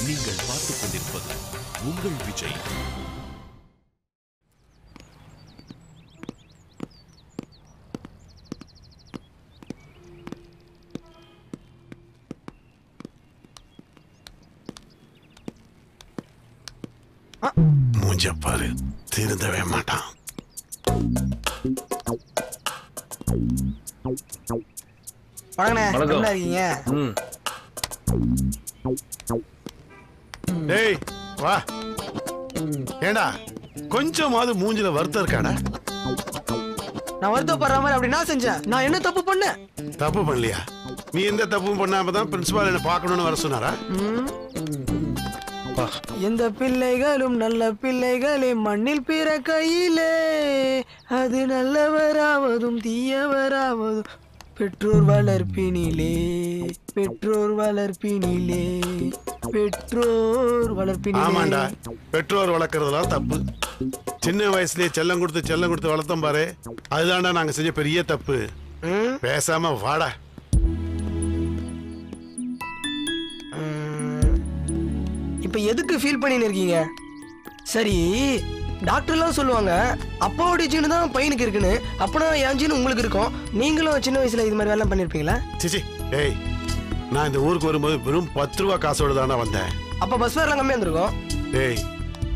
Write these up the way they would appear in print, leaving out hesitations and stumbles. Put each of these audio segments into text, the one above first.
நீங்கள் பார்த்துக் கொண்டிருப்பது உங்கள் விஜய். மூஞ்ச பாரு, திருந்தவே மாட்டான். டேய் வா. ஏண்டா கொஞ்சமாவது மூஞ்சில வருத்தம் இருக்காடா? நான் வருத்தப்படுற மாதிரி அப்படி நான் செஞ்சேன். நான் என்ன தப்பு பண்ணேன்? தப்பு பண்ணலையா? நீ எந்த தப்பும் பண்ணாமதான் பிரின்சிபால் என்ன பார்க்கணும்னு வர சொன்னாரா? எந்த பிள்ளைகளும் நல்ல பிள்ளைகளே மண்ணில் பிறக்கையிலே, அது நல்லவராவதும் தீயவராவதும் பெற்றோர் வளர்ப்பினிலே, பெற்றோர் வளர்ப்பினிலே, பெற்றோர் வளர்ப்பினிலே. ஆமாண்டா, பெற்றோர் வளர்க்கறதுலாம் தப்பு. சின்ன வயசுலயே செல்லம் கொடுத்து வளர்த்தோம் பாரு, அதுதான்டா நாங்க செஞ்ச பெரிய தப்பு. பேசாம வாடா. இப்ப எதுக்கு ஃபீல் பண்ணின்னு இருக்கீங்க? சரி, டாக்டர்லாம் சொல்லுவாங்க அப்பாவோட ஜீனு தான் பையனுக்கு இருக்குன்னு. அப்பனா என் ஜீனு உங்களுக்கு இருக்கும். நீங்களும் சின்ன வயசுல இது மாதிரி வேலை பண்ணிருப்பீங்களா? சிச்சி, டேய், நான் இந்த ஊருக்கு வரும்போது வெறும் 10 ரூபா காசோட தானே வந்தேன். அப்ப பஸ் ஃபேர்லாம் கம்மியா இருந்திருக்கும். டேய்,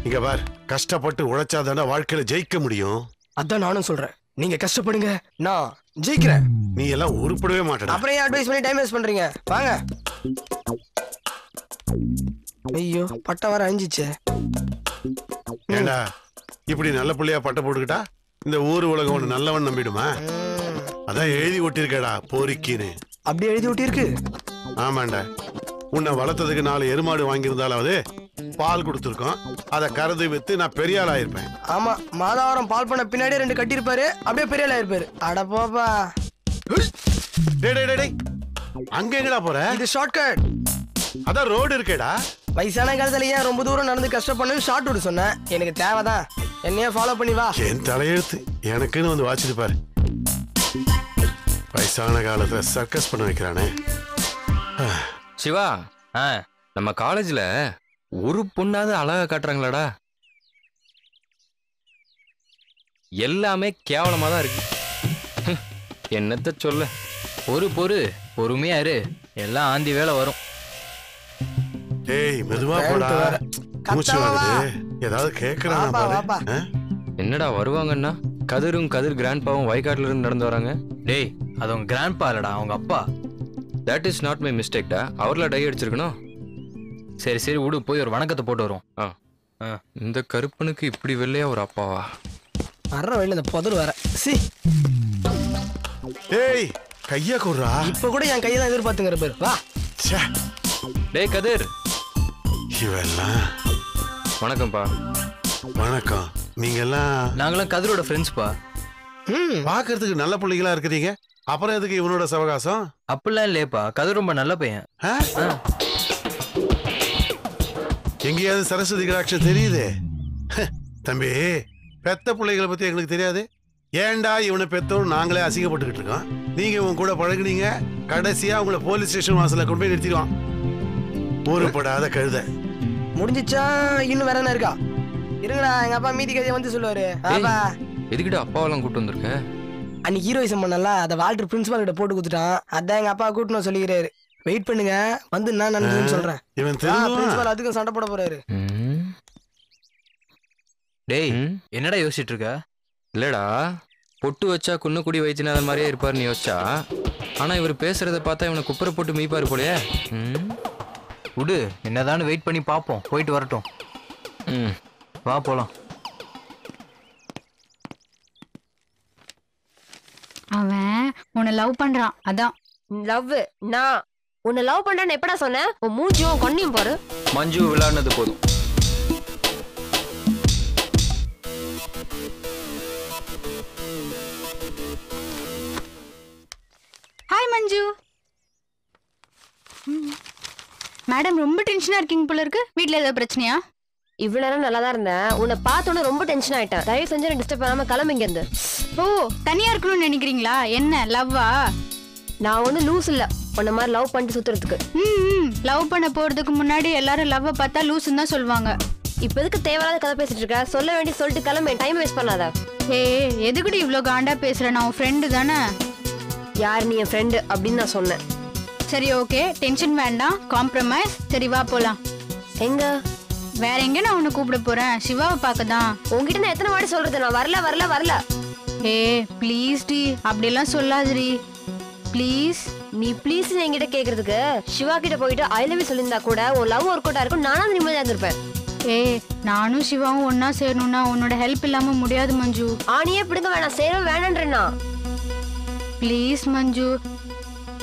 இங்க பார், கஷ்டப்பட்டு உழைச்சாதானே வாழ்க்கையில ஜெயிக்க முடியும். அதான் நானும் சொல்றேன், நீங்க கஷ்டப்படுங்க, நான் ஜெயிக்கிறேன். நீ எல்லாம் உருப்படவே மாட்டேடா. அப்புறம் ஏன் அட்வைஸ் பண்ணி டைம் வேஸ்ட் பண்றீங்க? வாங்க. ஐயோ, பட்டை வர அஞ்சிச்சே. ஏண்டா இப்படி நல்ல பிள்ளையா பட்ட போட்டுக்கிட்டா இந்த ஊர் உலகம் ஒண்ணு நல்லவன் நம்பிடுமா? அதான் எழுதி ஒட்டிருக்கடா போரிக்கின்னு. அப்படி எழுதி ஒட்டிருக்கு? ஆமாண்டா, உன்னை வளர்த்ததுக்கு 4 எருமாடு வாங்கியிருந்தாலாவது பால் கொடுத்துருக்கோம். அதை கறந்து வித்து நான் பெரிய ஆள் ஆயிருப்பேன். ஆமா, மாதாவரம் பால் பண்ண பின்னாடியே 2 கட்டிருப்பாரு, அப்படியே பெரிய ஆள் ஆயிருப்பாரு. அட போப்பா. அங்க எங்கடா போற? இது ஷார்ட்கட். அதான் ரோடு இருக்கேடா. வயசான காலத்துல ஏன் ரொம்ப தூரம் நடந்து கஷ்டப்படணும்னு ஷார்ட் விட சொன்னேன். எனக்கு தேவைதான், என்னையே ஃபாலோ பண்ணி வா. என் தலையெழுத்து எனக்குன்னு வந்து வாச்சிட்டு பாரு. வயசான காலத்துல சர்க்கஸ் பண்ண வைக்கிறானே. சிவா, நம்ம காலேஜ்ல ஒரு பொண்ணாவது அழகா காட்டுறாங்களாடா? எல்லாமே கேவலமா தான் இருக்கு. என்னத்த சொல்ல. பொறுமையா இரு, எல்லாம் ஆந்தி வேலை வரும். ஏய், மெதுவா போடா, மூச்சு வாங்குது. ஏதாவது கேக்குறானா பாரு. என்னடா வருவாங்கன்னா கதிர் கிராண்ட்பாவும் வயக்காட்டுல இருந்து நடந்து வராங்க. டேய், அது உங்க கிராண்ட்பா இல்லடா, அவங்க அப்பா. தட் இஸ் நாட் மை மிஸ்டேக்டா. அவர்ல டை அடிச்சிருக்கணும். சரி விடு, போய் ஒரு வணக்கத்தை போட்டு வரும். இந்த கருப்பனுக்கு இப்படி வெள்ளையா ஒரு அப்பாவா? வர்ற வழியில இந்த புதர் வர. சி, ஏய், கையா குர்ரா. இப்ப கூட என் கையை தான் எதிர்பார்த்துங்கிற பேர். வா. டேய் கதிர். இவெல்லாம் வணக்கம்ப்பா. வணக்கம். நீங்க எல்லாம்? நாங்களாம் கதிரோட ஃப்ரெண்ட்ஸ்பா. பாக்குறதுக்கு நல்ல பிள்ளைங்களா இருக்கிறீங்க, அப்புறம் எதுக்கு இவனோட சவகாசம்? அப்படிலாம் இல்லையப்பா, கதிர் ரொம்ப நல்ல பையன். எங்கேயாவது சரஸ்வதி கடாட்சம் தெரியுது? தம்பி, பெத்த பிள்ளைகளை பத்தி எங்களுக்கு தெரியாது. ஏன்டா இவனை பெத்தோம் நாங்களே அசிங்கப்பட்டுக்கிட்டு இருக்கோம். நீங்க இவன் கூட பழகுனீங்க, கடைசியா உங்களை போலீஸ் ஸ்டேஷன் வாசல்ல கொண்டு போய் நிறுத்திடுவான். ஊருப்படாத கழுத. முடிஞ்சிச்சா? இன்னும் வேற என்ன இருக்கா? இருங்கடா, எங்க அப்பா மீதி கதையை வந்து சொல்லுவாரு. எதுக்கிட்ட அப்பாவெல்லாம் கூட்டு வந்திருக்க? அன்னைக்கு ஹீரோயிசம் பண்ணல, அதை வால்டர் பிரின்சிபால் கிட்ட போட்டு கொடுத்துட்டான். அதான் எங்க அப்பா கூட்டணும் சொல்லிக்கிறாரு. வெயிட் பண்ணுங்க, வந்து நான் நடந்ததுன்னு சொல்றேன். இவன் பிரின்சிபால் அதுக்கும் சண்டை போட போறாரு. டேய், என்னடா யோசிச்சுட்டு இருக்க? இல்லடா, பொட்டு வச்சா குன்னுக்குடி வைத்தியநாதன் மாதிரியே இருப்பார் நீ யோசிச்சா. ஆனா இவர் பேசுறத பார்த்தா இவனை குப்பரை போட்டு மீப்பாரு போலயே. விடு, என்னதான்னு வெயிட் பண்ணி பார்ப்போம். போயிட்டு வரட்டும். வா போலாம். அவன் உன்னை லவ் பண்றான். அதான் லவ். நான் உன்னை லவ் பண்றேன்னு எப்படா சொன்னேன்? உன் மூஞ்சியும் கண்ணியும் பாரு. மஞ்சு விளையாடுனது போதும். ஹாய் மஞ்சு. மேடம் ரொம்ப டென்ஷனா இருக்கீங்க போல இருக்கு. வீட்ல ஏதாவது பிரச்சனையா? இவ்வளவு நேரம் நல்லா தான் இருந்தேன், உன்னை பார்த்தோன்னே ரொம்ப டென்ஷன் ஆயிட்டேன். தயவு செஞ்சு டிஸ்டர்ப் பண்ணாம கிளம்பிங்க இருந்து. ஓ, தனியா இருக்கணும்னு நினைக்கிறீங்களா? என்ன லவ்வா? நான் ஒன்னும் லூஸ் இல்ல, உன்ன மாதிரி லவ் பண்ணிட்டு சுத்துறதுக்கு. லவ் பண்ண போறதுக்கு முன்னாடி எல்லாரும் லவ் பார்த்தா லூசுன்னு தான் சொல்லுவாங்க. இப்ப எதுக்கு தேவையில்லாத கதை பேசிட்டு இருக்க? சொல்ல வேண்டிய சொல்லிட்டு கிளம்பு, டைம் வேஸ்ட் பண்ணாத. எதுக்குடி இவ்ளோ காண்டா பேசுற? நான் உன் ஃப்ரெண்டு தானே. யார் நீ? என் ஃப்ரெண்டு அப்படின்னு நான் சொன்னேன். சரி ஓகே, டென்ஷன் வேண்டாம், காம்ப்ரமைஸ். சரி வா போலாம். எங்க? வேற எங்க நான் உன்னை கூப்பிட போறேன்? சிவாவை பார்க்க தான். உங்ககிட்ட நான் எத்தனை வாட்டி சொல்றது? நான் வரல வரல வரல. ப்ளீஸ் டி, அப்படியெல்லாம் சொல்லாதடி ப்ளீஸ். நீ ப்ளீஸ் என்கிட்ட கேக்குறதுக்கு சிவா கிட்ட போயிட்டு ஐ லவ் யூ சொல்லியிருந்தா கூட உன் லவ் ஒர்க் அவுட்டா இருக்கும், நானும் நிம்மதியா இருந்திருப்பேன். நானும் சிவாவும் ஒன்னா சேரணும்னா உன்னோட ஹெல்ப் இல்லாம முடியாது மஞ்சு. ஆனியே பிடுங்க வேணாம், சேர வேணான்றேன்னா. ப்ளீஸ் மஞ்சு,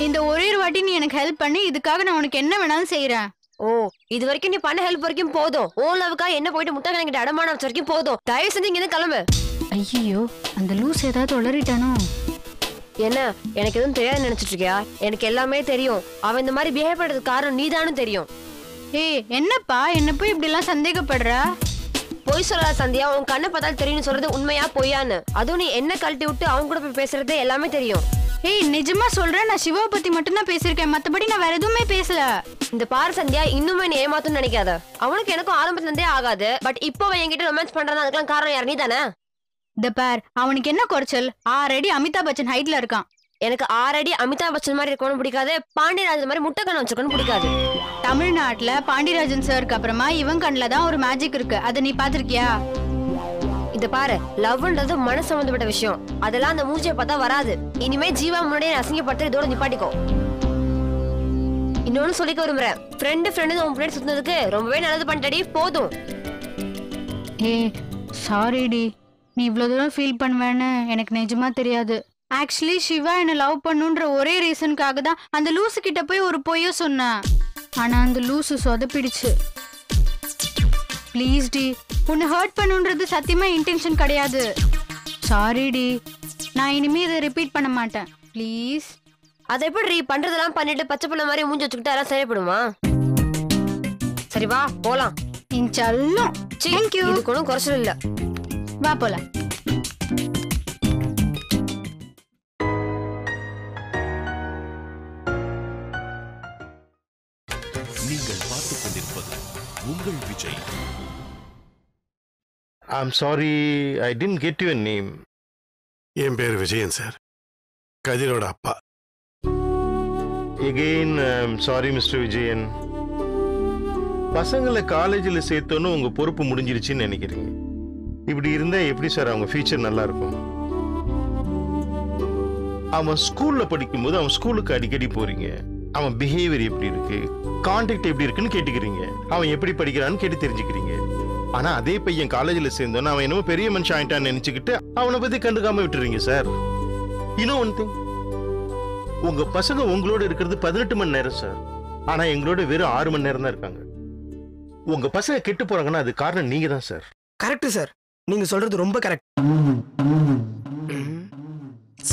இந்த ஒரே ஒரு வாட்டி நீ எனக்கு ஹெல்ப் பண்ணி, இதுக்காக நான் உனக்கு என்ன வேணாலும் செய்யறேன். இது வரைக்கும் நீ பண்ண ஹெல்ப் வரைக்கும் போதும். ஓ லவ்க்கா என்ன போயிட்டு முட்டை கிட்ட அடமான வரைக்கும் போதும். தயவு செஞ்சு இங்க கிளம்பு. ஐயோ, அந்த லூஸ் ஏதாவது உளறிட்டானோ? என்ன எனக்கு எதுவும் தெரியாது நினைச்சிட்டு இருக்கியா? எனக்கு எல்லாமே தெரியும். அவன் இந்த மாதிரி பிஹேவ் பண்றதுக்கு காரணம் நீதானும் தெரியும். என்னப்பா என்ன போய் இப்படி எல்லாம் சந்தேகப்படுற? பொய் சொல்லாத சந்தியா. உன் கண்ணை பார்த்தாலும் தெரியும் சொல்றது உண்மையா பொய்யான்னு. அதுவும் நீ என்ன கழட்டி விட்டு அவங்க கூட போய் பேசுறது எல்லாமே தெரியும். நிஜமா சொல்றேன், நான் சிவாவை பத்தி மட்டும் தான் பேசிருக்கேன், மத்தபடி நான் வேற எதுவுமே பேசல. இந்த பாரு சந்தியா, இன்னுமே நீ ஏமாத்துன்னு நினைக்காத. அவனுக்கு எனக்கும் ஆரம்பத்துல இருந்தே ஆகாது. பட் இப்போ அவன் என்கிட்ட ரொமான்ஸ் பண்றான், அதுக்கெல்லாம் காரணம் யார்? நீ தானே. இந்த பார், அவனுக்கு என்ன குறைச்சல்? 6 அடி அமிதாப் பச்சன் ஹைட்ல இருக்கான். எனக்கு 6 அடி அமிதாப் பச்சன் மாதிரி இருக்கணும் பிடிக்காது. பாண்டியராஜன் மாதிரி முட்டை கண்ணு வச்சுக்கணும் பிடிக்காது. தமிழ்நாட்டுல பாண்டியராஜன் சாருக்கு அப்புறமா இவன் கண்ணுல தான் ஒரு மேஜிக் இருக்கு, அதை நீ பாத்திருக்கியா? இத பாரு, லவ்ன்றது மனசு சம்பந்தப்பட்ட விஷயம். அதெல்லாம் அந்த மூஞ்சியை பார்த்தா வராது. இனிமே ஜீவா முன்னாடியே அசிங்கப்படுத்த இதோட நிப்பாட்டிக்கோ. இன்னொன்னு சொல்லிக்க விரும்புறேன், ஃப்ரெண்டு உன் ஃப்ரெண்ட் சுத்தினதுக்கு ரொம்பவே நல்லது பண்ணிட்டடி, போதும். சாரிடி, நீ இவ்வளவு தூரம் ஃபீல் பண்ணுவேன்னு எனக்கு நிஜமா தெரியாது. ஆக்சுவலி சிவா என்ன லவ் பண்ணுன்ற ஒரே ரீசனுக்காக தான் அந்த லூசு கிட்ட போய் ஒரு பொய்ய சொன்னேன். ஆனா அந்த லூசு சொதப்பிடுச்சு. ப்ளீஸ் டி, உன்னை ஹர்ட் பண்ணுன்றது சத்தியமா இன்டென்ஷன் கிடையாது. சாரி டி, நான் இனிமே இதை ரிப்பீட் பண்ண மாட்டேன். ப்ளீஸ். அதை எப்படி பண்றதெல்லாம் பண்ணிட்டு பச்சை பிள்ளை மாதிரி மூஞ்சி வச்சுக்கிட்டு எல்லாம் சரிப்படுமா? சரி வா போலாம். இன்ஷால்லாம். Thank you. இது கூட குறைச்சல் இல்ல. வா போலாம். நீங்கள் பார்த்துக் கொண்டிருப்பது உங்கள் Vijay. I'm sorry, I didn't get your name. என் பேர் விஜயன் சார், கதிரோட அப்பா. Again, I'm sorry, Mr. Vijayan. பசங்களை காலேஜில் சேர்த்தோன்னு உங்கள் பொறுப்பு முடிஞ்சிருச்சுன்னு நினைக்கிறீங்க. இப்படி இருந்தால் எப்படி சார் அவங்க ஃபியூச்சர் நல்லா இருக்கும்? அவன் ஸ்கூலில் படிக்கும்போது அவன் ஸ்கூலுக்கு அடிக்கடி போறீங்க. அவன் பிஹேவியர் எப்படி இருக்கு, கான்டாக்ட் எப்படி இருக்குன்னு கேட்டுக்கிறீங்க. அவன் எப்படி படிக்கிறான்னு கேட்டு தெரிஞ்சுக்கிறீங்க. ஆனா அதே பையன் காலேஜில் சேர்ந்தோன்னு அவன் என்னமோ பெரிய மனுஷன் ஆயிட்டான்னு நினைச்சுக்கிட்டு அவனை பத்தி கண்டுக்காம விட்டுறீங்க சார். இன்னும் ஒன் திங், உங்க பசங்க உங்களோட இருக்கிறது 18 மணி நேரம் சார். ஆனா எங்களோட வெறும் 6 மணி நேரம் தான் இருக்காங்க. உங்க பசங்க கெட்டு போறாங்கன்னா அது காரணம் நீங்க தான் சார். கரெக்ட் சார், நீங்க சொல்றது ரொம்ப கரெக்ட்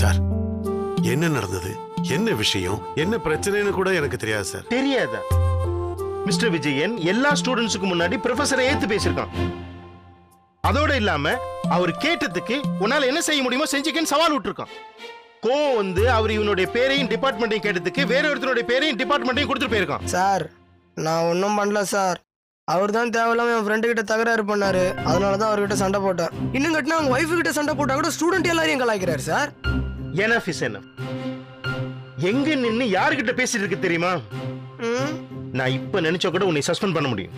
சார். என்ன நடந்தது, என்ன விஷயம், என்ன பிரச்சனைன்னு கூட எனக்கு தெரியாது சார். தெரியாதா? மிஸ்டர் விஜயன் எல்லா ஸ்டூடெண்ட்ஸுக்கு முன்னாடி ப்ரொஃபஸரை ஏத்து பேசியிருக்கான். அதோட இல்லாம அவர் கேட்டதுக்கு உன்னால என்ன செய்ய முடியுமோ செஞ்சுக்கன்னு சவால் விட்டுருக்கான். கோவம் வந்து அவர் இவனுடைய பேரையும் டிபார்ட்மெண்ட்டையும் கேட்டதுக்கு வேற ஒருத்தனுடைய பேரையும் டிபார்ட்மெண்ட்டையும் கொடுத்துட்டு போயிருக்கான். சார் நான் ஒன்றும் பண்ணல சார். அவர் தான் தேவையில்லாம என் ஃப்ரெண்டு கிட்ட தகராறு பண்ணாரு, அதனாலதான் அவர்கிட்ட சண்டை போட்டேன். இன்னும் கட்டினா அவங்க ஒய்ஃபு கிட்ட சண்டை போட்டா கூட ஸ்டூடெண்ட் எல்லாரையும் கலாய்க்கிறாரு சார். Enough is enough. எங்க நின்னு யாருகிட்ட பேசிட்டு இருக்கு தெரியுமா? நான் இப்ப நினைச்சா கூட உன்னை சஸ்பெண்ட் பண்ண முடியும்.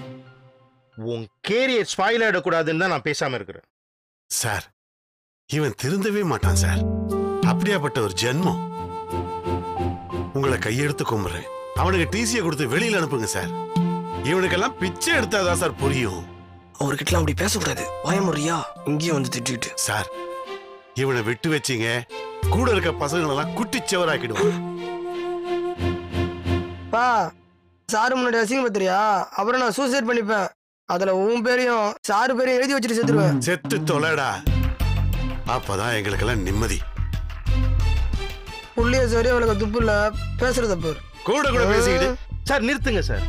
உன் கேரியர் ஸ்பாயில் ஆயிடக்கூடாதுன்னு தான் நான் பேசாம இருக்கிறேன். சார் இவன் திருந்தவே மாட்டான் சார். அப்படியாப்பட்ட ஒரு ஜென்மம். உங்களை கையெடுத்து கும்புறேன், அவனுக்கு டிசியை கொடுத்து வெளியில அனுப்புங்க சார். இவனுக்கெல்லாம் பிச்சை எடுத்தாதான் சார் புரியும். அவர்கிட்ட அப்படி பேசக்கூடாது, பயமுறியா இங்கேயும் வந்து திட்டிட்டு. சார் இவனை விட்டு வச்சீங்க, கூட இருக்க பசங்களெல்லாம் குட்டிச்சவராக்கிடுவான். பா சாரு முன்னாடி அசிங்க பத்திரியா, அப்புறம் நான் சூசைட் பண்ணிப்பேன். அதுல உன் பேரையும் சாரு பேரையும் எழுதி வச்சுட்டு செத்துருவேன். செத்து தொலைடா, அப்பதான் எங்களுக்கெல்லாம் நிம்மதி. புள்ளிய சரி அவளுக்கு துப்பு இல்ல, பேசுறது தப்பு. கூட கூட பேசிக்கிட்டு. சார் நிறுத்துங்க சார்.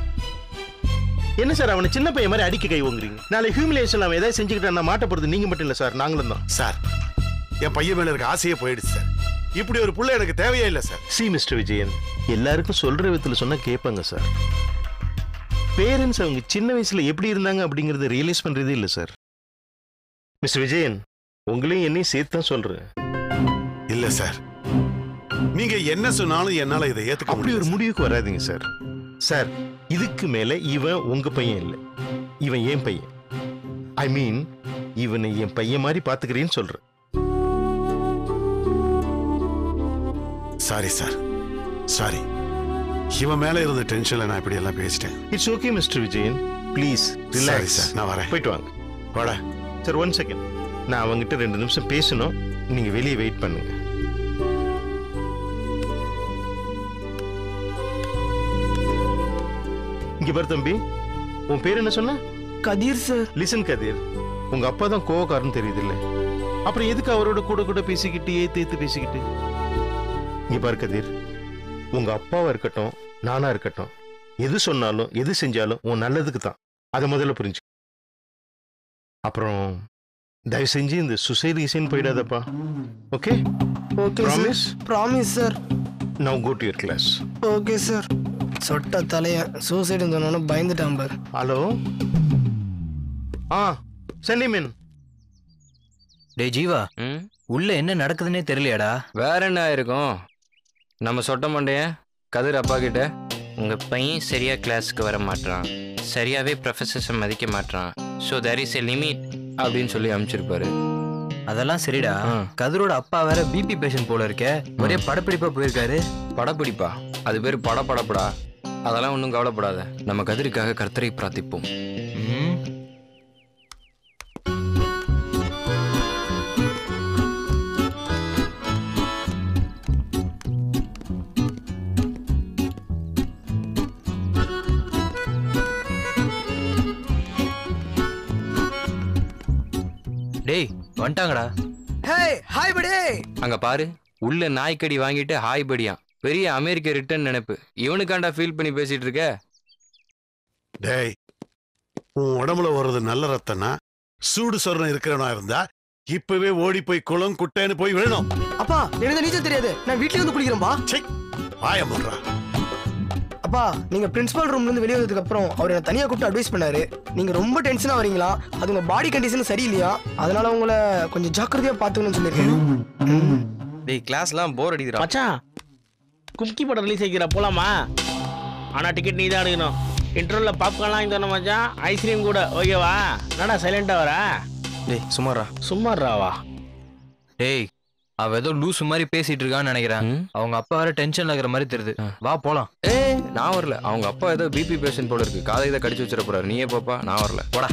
என்ன சார் அவனை சின்ன பையன் மாதிரி அடிக்க கை வாங்குறீங்க? நாளை ஹியூமிலேஷன் அவன் ஏதாவது செஞ்சுக்கிட்டா நான் மாட்ட போறது நீங்க மட்டும் இல்ல சார், நாங்களும் தான். சார் என் பையன் மேல இருக்க ஆசையே போயிடுச்சு சார். இப்படி ஒரு புள்ள எனக்கு தேவையே இல்லை சார். சி மிஸ்டர் விஜயன், எல்லாருக்கும் சொல்ற விதத்துல சொன்னா கேட்பாங்க சார். பேரண்ட்ஸ் அவங்க சின்ன வயசுல எப்படி இருந்தாங்க அப்படிங்கறத ரியலைஸ் பண்றதே இல்லை சார். மிஸ்டர் விஜயன், உங்களையும் என்னையும் சேர்த்து தான் சொல்றேன். இல்ல சார், நீங்க என்ன சொன்னாலும் என்னால இதை ஏத்துக்க அப்படி ஒரு முடிவுக்கு வராதீங்க சார். சார், இதுக்கு மேல இவன் உங்க பையன் இல்லை, இவன் என் பையன். ஐ மீன், இவனை என் பையன் மாதிரி பாத்துக்கிறேன்னு சொல்றேன். Sorry sir, sorry. இவன் மேல இருந்த டென்ஷன்ல நான் இப்படி எல்லாம் பேசிட்டேன். It's okay mister Vijayan, please Sorry relax. Sir, நான் வரேன். போயிட்டு வாங்க. வாடா. Sir, 1 second. நான் அவங்ககிட்ட 2 நிமிஷம் பேசணும். நீங்க வெளியே வெயிட் பண்ணுங்க. இங்க பாரு தம்பி, உன் பேர் என்ன சொன்ன? கதிர் சார். லிசன் கதிர், உங்க அப்பா தான் கோவக்காரன்னு தெரியுது இல்ல? அப்புறம் எதுக்கு அவரோட கூட கூட பேசிக்கிட்டு ஏத்து பேசிக்கிட்டு? இங்க பாரு கதிர், உங்க அப்பாவா இருக்கட்டும் நானா இருக்கட்டும், எது சொன்னாலும் எது செஞ்சாலும் உன் நல்லதுக்கு தான். அதை முதல்ல புரிஞ்சு. அப்புறம் தயவு செஞ்சு இந்த சுசைட் கிசைன்னு போயிடாதப்பா. Okay? Okay Promise? Sir. Promise sir. Now go to your class. Okay sir. சொட்ட தலைய சூசைடுன்னு சொன்னோன்னு பயந்துட்டான் பார். Hello, send him in. டேய் ஜீவா, உள்ள என்ன நடக்குதுன்னே தெரியலையாடா? வேற என்ன இருக்கும்? நம்ம சொட்ட மண்டையன் கதிர் அப்பா கிட்ட, உங்க பையன் சரியா கிளாஸுக்கு வர மாட்டான், சரியாவே ப்ரொஃபஸர்ஸை மதிக்க மாட்டான், so there is a limit அப்படின்னு சொல்லி அனுப்பிச்சிருப்பாரு. அதெல்லாம் சரிடா. கதிரோட அப்பா வேற பிபி பேஷண்ட் போல இருக்கே, ஒரே படப்பிடிப்பா போயிருக்காரு. படப்பிடிப்பா? அது பேர் படப்படப்படா. அதெல்லாம் ஒன்றும் கவலைப்படாத, நம்ம கதிரிக்காக கர்த்தரை பிரார்த்திப்போம். டேய் வந்துட்டாங்கடா. ஹே ஹாய் படி. அங்க பாரு, உள்ள நாய்க்கடி வாங்கிட்டு ஹாய் படியா. பெரிய அமெரிக்க ரிட்டர்ன் நினைப்பு. இவனுக்காண்டா ஃபீல் பண்ணி பேசிட்டு இருக்க? டேய், உன் உடம்புல வர்றது நல்ல ரத்தம்னா, சூடு சொரணம் இருக்கிறவனா இருந்தா இப்பவே ஓடி போய் குளம் குட்டைன்னு போய் விழணும். அப்பா, எனக்கு நீச்சல் தெரியாது, நான் வீட்லயே வந்து குளிக்கிறேன்பா. வாய மூடுறா. அப்பா, நீங்க பிரின்சிபல் ரூம்ல இருந்து வெளியே வந்ததுக்கு அப்புறம் அவர் என்ன தனியா கூப்பிட்டு அட்வைஸ் பண்ணாரு. நீங்க ரொம்ப டென்ஷனா வரீங்களா, அது உங்க பாடி கண்டிஷன் சரியில்லையா, அதனால உங்களை கொஞ்சம் ஜாக்கிரதையா பாத்துக்கணும்னு சொல்லிருக்கேன். டேய், கிளாஸ்லாம் போர் அடிக்குதுடா. மச்சான், கும்கி படம் ரிலீஸ் ஆகிக்கிற போலாமா? ஆனா டிக்கெட் நீ தான் எடுக்கணும். இன்டர்வல்ல பாப்கார்ன்லாம் இங்க தரணும் மச்சான், ஐஸ்கிரீம் கூட. ஓகேவா? என்னடா சைலண்டா வர? டேய் சும்மாரா. சும்மாறாவா? டேய், அவ ஏதோ லூசு மாதிரி பேசிட்டு இருக்கான்னு நினைக்கிறேன். அவங்க அப்பா வேற டென்ஷன்ல இருக்கிற மாதிரி தெரியுது. வா போலாம். நான் வரல. அவங்க அப்பா ஏதோ பிபி பேஷண்ட் போல இருக்கு, காதை இதை கடிச்சு வச்சிட போறாரு. நீயே பாப்பா, நான் வரல. போடா.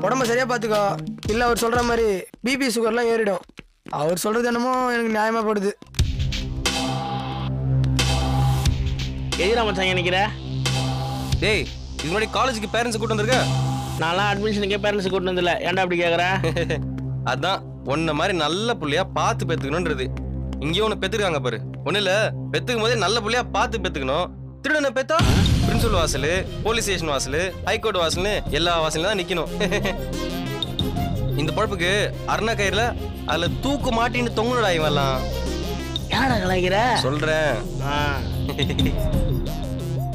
உடம்ப சரியா பாத்துக்கோ, இல்ல அவர் சொல்ற மாதிரி பிபி சுகர்லாம் ஏறிடும். அவர் சொல்றது என்னமோ எனக்கு நியாயமா படுது. எதிரா மச்சான் நினைக்கிற? டேய், இது முன்னாடி காலேஜுக்கு பேரண்ட்ஸ் கூட்டு வந்திருக்க? நான்லாம் அட்மிஷனுக்கே பேரண்ட்ஸ் கூட்டு வந்தில்ல. ஏன்டா அப்படி கேட்குற? அதான் உன்ன மாதிரி நல்ல புள்ளையா பார்த்து பெத்துக்கணும்ன்றது. இங்கேயும் ஒன்று பெத்துருக்காங்க பாரு. ஒன்றும் இல்லை, பெத்துக்கும் போதே நல்ல புள்ளையா பார்த்து பெத்துக்கணும். திருடனை பெத்தா பிரின்சிபல் வாசல், போலீஸ் ஸ்டேஷன் வாசல், ஹைகோர்ட் வாசல்னு எல்லா வாசலும் தான் நிற்கணும். இந்த பழப்புக்கு அருணா கயிறுல அதில் தூக்கு மாட்டின்னு தொங்குனடா இவெல்லாம். யாரா கலாய்க்கிற? சொல்றேன்.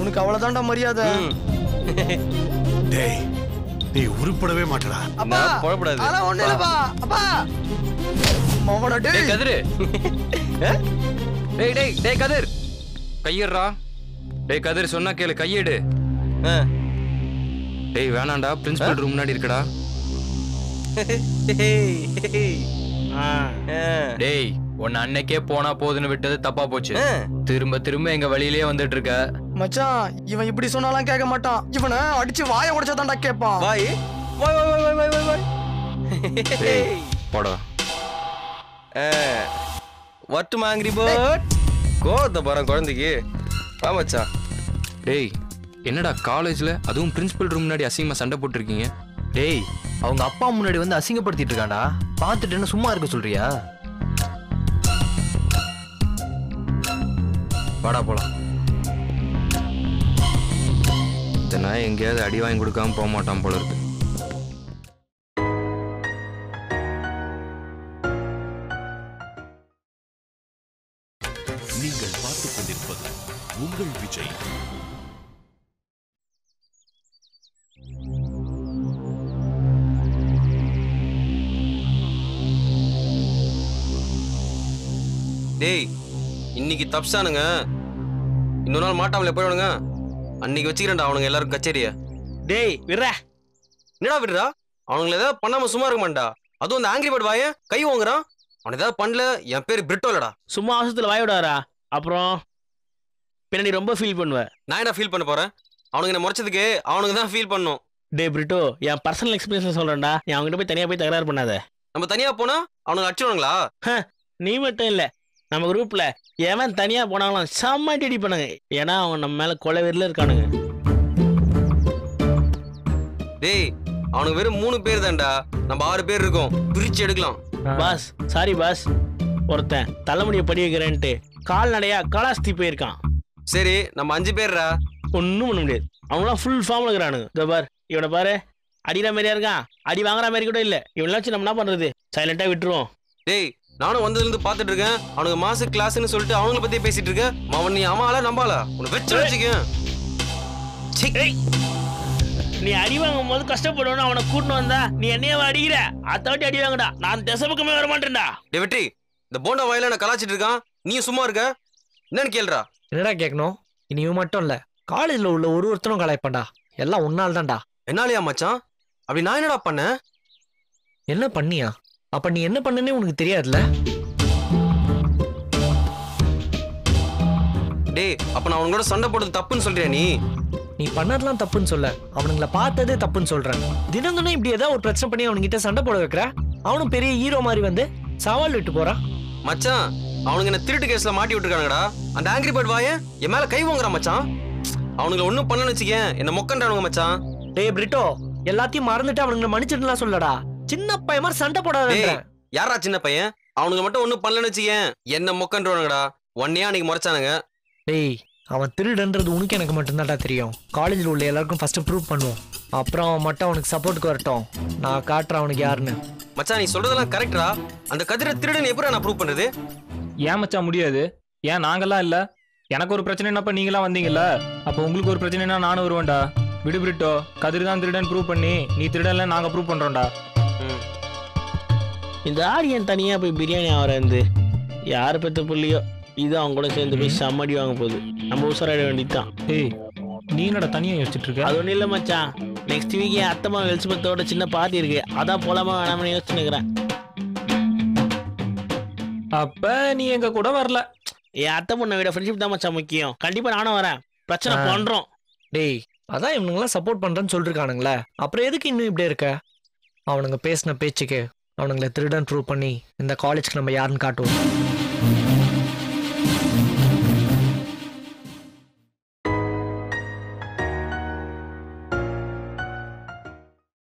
உனக்கு அவ்வளவுதான்டா மரியாதை. டேய், நீ உருப்படவே மாட்டடா. அப்பா, புறப்படாது. அதெல்லாம் ஒண்ணும் இல்லப்பா. அப்பா மவன டேய் டேய் கதிரு. டேய் டேய் டேய் கதிர், கையிடுறா. டேய் கதிர், சொன்னா கேளு, கையெடு. டேய் வேணாண்டா, பிரின்சிபல் ரூம் முன்னாடி இருக்கடா. டேய், உன்னை அன்னைக்கே போனா போதுன்னு விட்டது தப்பா போச்சு. திரும்ப திரும்ப எங்க வழியிலேயே வந்துட்டு இருக்க. மச்சான், இவன் இப்படி சொன்னாலாம் கேட்க மாட்டான். இவனை அடிச்சு வாயை உடைச்சாதான்டா கேட்பான். வாய் வாய் வாய் வாய் வாய் வாய் வாய். டேய் போடா. வட்டு மாங்கிரி போட் கோவத்தை போறான் குழந்தைக்கு. வா மச்சான். டேய், என்னடா காலேஜ்ல அதுவும் பிரின்சிபல் ரூம் முன்னாடி அசிங்கமா சண்டை போட்டுருக்கீங்க? டேய், அவங்க அப்பா முன்னாடி வந்து அசிங்கப்படுத்திட்டு இருக்கான்டா. பார்த்துட்டு என்ன சும்மா இருக்க சொல்றியா? வாடா போலாம். இந்த நாய் எங்கேயாவது அடி வாங்கி கொடுக்காம போக மாட்டான் போல இருக்கு. டேய் இன்னைக்கு தப்சானுங்க இன்னொரு நாள் மாட்டாமலே போயிடுவானுங்க. அன்னைக்கு வச்சுக்கிறேன்டா அவனுங்க எல்லாரும் கச்சேரிய. டேய் விடுறா. என்னடா விடுறா? அவனுங்களை ஏதாவது பண்ணாம சும்மா இருக்க மாட்டா. அதுவும் அந்த ஆங்கிரி பேர்ட் வாய கை வாங்குறான். அவன் ஏதாவது பண்ணல என் பேர் பிரிட்டோ இல்லடா. சும்மா அவசரத்துல வாய விடாரா, அப்புறம் பின்னாடி ரொம்ப ஃபீல் பண்ணுவ. நான் என்ன ஃபீல் பண்ண போறேன்? அவனுங்க என்ன முறைச்சதுக்கு அவனுக்கு தான் ஃபீல் பண்ணும். டே பிரிட்டோ, என் பர்சனல் எக்ஸ்பீரியன்ஸ் சொல்றேன்டா. நீ அவங்ககிட்ட போய் தனியா போய் தகராறு பண்ணாத. நம்ம தனியா போனா அவனுங்க அடிச்சுடுவாங்களா? நீ மட்டும் இல்ல, நம்ம குரூப்ல எவன் தனியா போனாங்களாம் செம்ம அடி பண்ணுங்க. ஏன்னா அவங்க நம்ம மேல கொலை வெறில இருக்கானுங்க. டேய் அவனுக்கு வெறும் 3 பேர் தான்டா, நம்ம 6 பேர் இருக்கோம், பிரிச்சு எடுக்கலாம். பாஸ் சாரி பாஸ், ஒருத்தன் தலைமுடிய படி வைக்கிறேன்ட்டு கால்நடையா காலாஸ்தி போயிருக்கான். சரி நம்ம 5 பேர்ரா. ஒன்றும் பண்ண முடியாது, அவங்களாம் ஃபுல் ஃபார்ம்ல இருக்கிறானுங்க. இதோ பார், இவனை பாரு, அடிக்கிற மாதிரியா இருக்கான், அடி வாங்குற மாதிரி கூட இல்ல. இவனை வச்சு நம்ம என்ன பண்றது? சைலண்டா விட்டுருவோம். டேய் நானும் வந்ததுல இருந்து பாத்துட்டு இருக்கேன், அவனுக்கு மாசு கிளாஸ்னு சொல்லிட்டு அவங்கள பத்தி பேசிட்டு இருக்க. அவன் நீ அம்மால நம்பால உன்னை வச்சு வச்சுக்க. நீ அடி வாங்கும் போது கஷ்டப்படுவோன்னு அவனை கூட்டின்னு வந்தா நீ என்னையவா அடிக்கிற? அத்தை வாட்டி அடி வாங்கடா, நான் திசை பக்கமே வர மாட்டேன்டா. டே வெற்றி, இந்த போண்டா வாயில நான் கலாச்சிட்டு இருக்கான், நீ சும்மா இருக்க? என்னன்னு கேளுடா. என்னடா கேட்கணும்? இனியும் மட்டும் இல்ல, காலேஜ்ல உள்ள ஒருத்தனும் கலாய்ப்பான்டா. எல்லாம் உன்னால் தான்டா. என்னாலயா மச்சான்? அப்படி நான் என்னடா பண்ணேன்? என்ன பண்ணியா? அப்ப நீ என்ன பண்ணனே உனக்கு தெரியாதுல்ல? டேய் அப்ப நான் அவங்களோட சண்டை போடுறது தப்புன்னு சொல்றியா நீ? நீ பண்ணதெல்லாம் தப்புன்னு சொல்ல, அவனுங்களை பார்த்ததே தப்புன்னு சொல்றேன். தினம் தினம் இப்படி ஏதாவது ஒரு பிரச்சனை பண்ணி அவனுங்கிட்ட சண்டை போட வைக்கிற. அவனும் பெரிய ஹீரோ மாதிரி வந்து சவால் விட்டு போறான். மச்சான் அவனுங்க என்ன திருட்டு கேஸ்ல மாட்டி விட்டுருக்கானுங்கடா. அந்த ஆங்கிரி பேர்ட் வாய என் மேல கை வாங்குறான் மச்சான். அவனுங்களை ஒன்னும் பண்ணனு வச்சுக்க, என்ன மொக்கன்றானுங்க மச்சான். டேய் பிரிட்டோ, எல்லாத்தையும் மறந்துட்டு அவனுங்களை மன்னிச்சிட்டுலாம் சொல்லடா. சின்ன பையன் மாதிரி சண்டை போடாத. யாரா சின்ன பையன்? அவனுங்க மட்டும் ஒன்னும் பண்ணலன்னு வச்சுக்க, என்ன மொக்கன்றானுங்கடா. ஒன்னையா அன்னைக்கு முறைச்சானுங்க. டேய் அவன் திருடன்றது உனக்கு எனக்கு மட்டும்தான்டா தெரியும். காலேஜில் உள்ள எல்லாருக்கும் ஃபர்ஸ்ட் ப்ரூவ் பண்ணுவோம், அப்புறம் அவன் மட்டும் அவனுக்கு சப்போர்ட்டுக்கு வரட்டும். நான் காட்டுறேன் அவனுக்கு யாருன்னு. மச்சான் நீ சொல்றதெல்லாம் கரெக்டா? அந்த கதிரை திருடன் எப்படி நான் ப்ரூவ் பண்றது? ஏன் மச்சான் முடியாது? ஏன் நாங்கெல்லாம் இல்ல? எனக்கு ஒரு பிரச்சனைப்ப நீங்களாம் வந்தீங்கல்ல, அப்போ உங்களுக்கு ஒரு பிரச்சனைனா நானும் வருவேன்டா. விடு பிரிட்டோ, கதிர் தான் திருடன் ப்ரூவ் பண்ணி நீ திருடன்ல நாங்க ப்ரூவ் பண்றோம்டா. இந்த ஆடியன் தனியா போய் பிரியாணி ஆகிறது யாரு பெற்ற புள்ளியோ, இது அவங்க கூட சேர்ந்து போய் சம்மடி வாங்க போகுது. நம்ம உசராட வேண்டியதுதான். ஏய் நீ என்னடா தனியா யோசிச்சுட்டு இருக்க? அது ஒன்றும் இல்லை மச்சான், நெக்ஸ்ட் வீக் என் அத்தம்மா எலிசபெத்தோட சின்ன பார்ட்டி இருக்கு, அதான் போலாமா வேணாமனு யோசிச்சு நிற்கிறேன். அப்ப நீ எங்க கூட வரல? என் அத்தை பொண்ணை விட ஃப்ரெண்ட்ஷிப் தான் மச்சான் முக்கியம். கண்டிப்பா நானும் வரேன், பிரச்சனை பண்றோம். டேய் அதான் இவனுங்களாம் சப்போர்ட் பண்றேன்னு சொல்லிருக்கானுங்களே, அப்புறம் எதுக்கு இன்னும் இப்படி இருக்க? அவனுங்க பேசின பேச்சுக்கு அவனுங்களை திருடன் ப்ரூவ் பண்ணி இந்த காலேஜ்க்கு நம்ம யாருன்னு காட்டுவோம்.